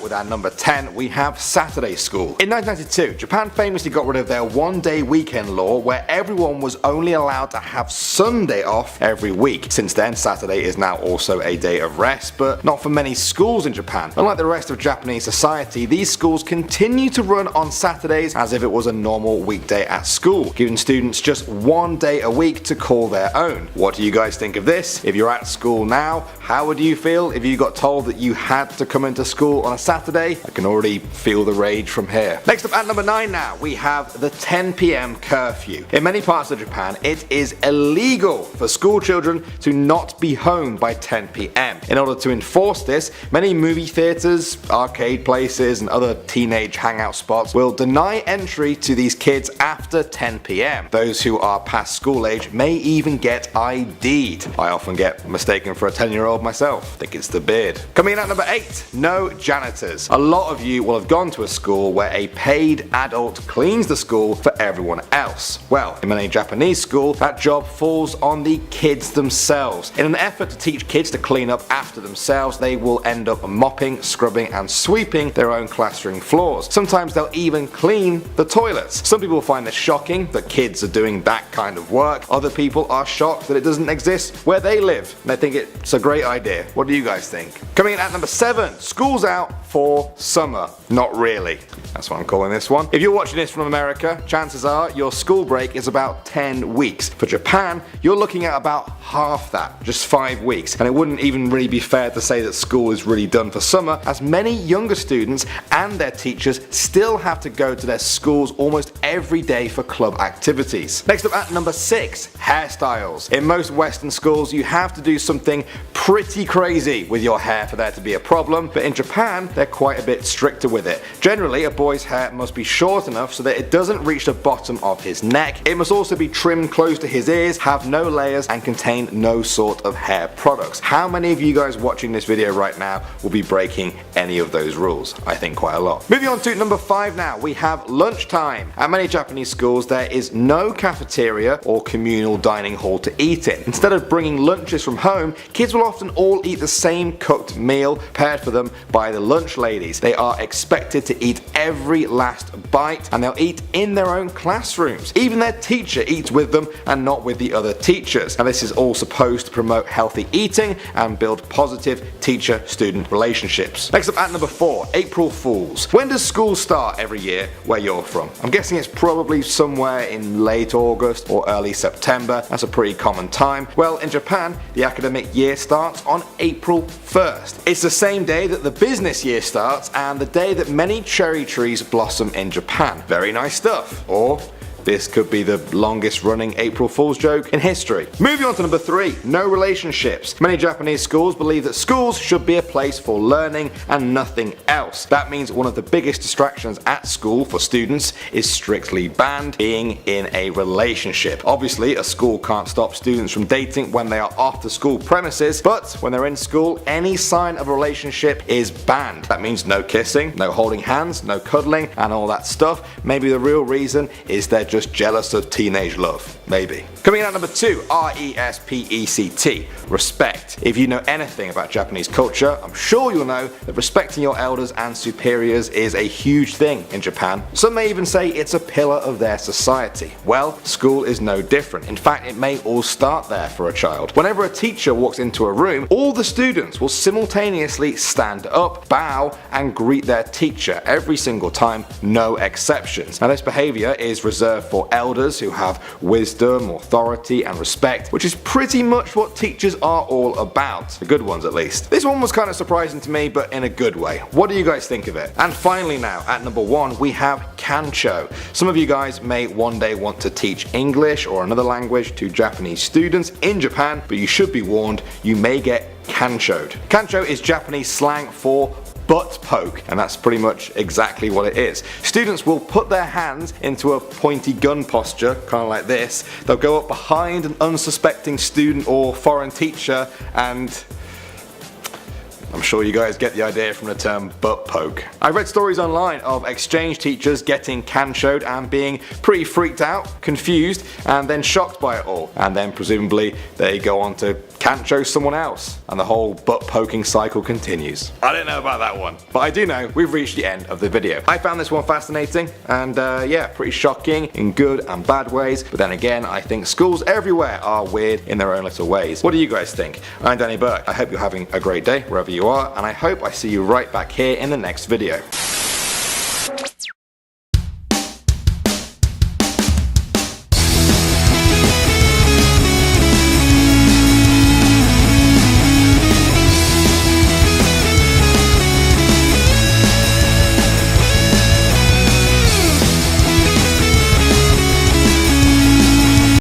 With our number 10, we have Saturday school. In 1992, Japan famously got rid of their one-day weekend law where everyone was only allowed to have Sunday off every week. Since then, Saturday is now also a day of rest, but not for many schools in Japan. Unlike the rest of Japanese society, these schools continue to run on Saturdays as if it was a normal weekday at school, giving students just one day a week to call their own. What do you guys think of this? If you're at school now, how would you feel if you got told that you had to come into school on a Saturday? I can already feel the rage from here. Next up at number 9 now, we have the 10 PM curfew. In many parts of Japan, it is illegal for school children to not be home by 10 PM. In order to enforce this, many movie theaters, arcade places, and other teenage hangout spots will deny entry to these kids after 10 PM. Those who are past school age may even get ID'd. I often get mistaken for a 10-year-old myself. I think it's the beard. Coming in at number 8, no janitors. A lot of you will have gone to a school where a paid adult cleans the school for everyone else. Well, in many Japanese schools, that job falls on the kids themselves. In an effort to teach kids to clean up after themselves, they will end up mopping, scrubbing, and sweeping their own classroom floors. Sometimes they'll even clean the toilets. Some people find this shocking that kids are doing that kind of work. Other people are shocked that it doesn't exist where they live. And they think it's a great idea. What do you guys think? Coming in at number 7, school's out for summer. Not really. That's what I'm calling this one. If you're watching this from America, chances are your school break is about 10 weeks. For Japan, you're looking at about half that, just 5 weeks. And it wouldn't even really be fair to say that school is really done for summer, as many younger students and their teachers still have to go to their schools almost every day for club activities. Next up at number 6, hairstyles. In most Western schools, you have to do something pretty crazy with your hair for there to be a problem, but in Japan, they're quite a bit stricter with it. Generally, a boy's hair must be short enough so that it doesn't reach the bottom of his neck. It must also be trimmed close to his ears, have no layers, and contain no sort of hair products. How many of you guys watching this video right now will be breaking any of those rules? I think quite a lot. Moving on to number 5 now, we have lunchtime. At many Japanese schools, there is no cafeteria or communal dining hall to eat in. Instead of bringing lunches from home, kids will often all eat the same cooked meal prepared for them by the lunch ladies. They are expected to eat every last bite, and they'll eat in their own classrooms. Even their teacher eats with them and not with the other teachers. Now this is all supposed to promote healthy eating and build positive teacher-student relationships. Next up at number 4, April Fools. When does school start every year where you're from? I'm guessing it's probably somewhere in late August or early September. That's a pretty common time. Well, in Japan, the academic year starts on April 1st. It's the same day that the business year starts and the day that many cherry trees blossom in Japan. Very nice stuff. Or this could be the longest running April Fool's joke in history. Moving on to number 3, no relationships. Many Japanese schools believe that schools should be a place for learning and nothing else. That means one of the biggest distractions at school for students is strictly banned being in a relationship. Obviously, a school can't stop students from dating when they are off the school premises, but when they're in school, any sign of a relationship is banned. That means no kissing, no holding hands, no cuddling, and all that stuff. Maybe the real reason is they're just jealous of teenage love. Maybe. Coming in at number 2, RESPECT, respect. If you know anything about Japanese culture, I'm sure you'll know that respecting your elders and superiors is a huge thing in Japan. Some may even say it's a pillar of their society. Well, school is no different. In fact, it may all start there for a child. Whenever a teacher walks into a room, all the students will simultaneously stand up, bow, and greet their teacher every single time, no exceptions. Now this behavior is reserved for elders who have wisdom, authority, and respect, which is pretty much what teachers are all about. The good ones at least. This one was kind of surprising to me, but in a good way. What do you guys think of it? And finally now, at number 1, we have Kancho. Some of you guys may one day want to teach English or another language to Japanese students in Japan, but you should be warned, you may get kanchoed. Kancho is Japanese slang for butt poke, and that's pretty much exactly what it is. Students will put their hands into a pointy gun posture, kind of like this. They'll go up behind an unsuspecting student or foreign teacher and I'm sure you guys get the idea from the term butt poke. I've read stories online of exchange teachers getting canchoed and being pretty freaked out, confused, and then shocked by it all. And then presumably they go on to cancho someone else, and the whole butt poking cycle continues. I don't know about that one, but I do know we've reached the end of the video. I found this one fascinating and yeah, pretty shocking in good and bad ways, but then again I think schools everywhere are weird in their own little ways. What do you guys think? I'm Danny Burke. I hope you're having a great day wherever you are, and I hope I see you right back here in the next video.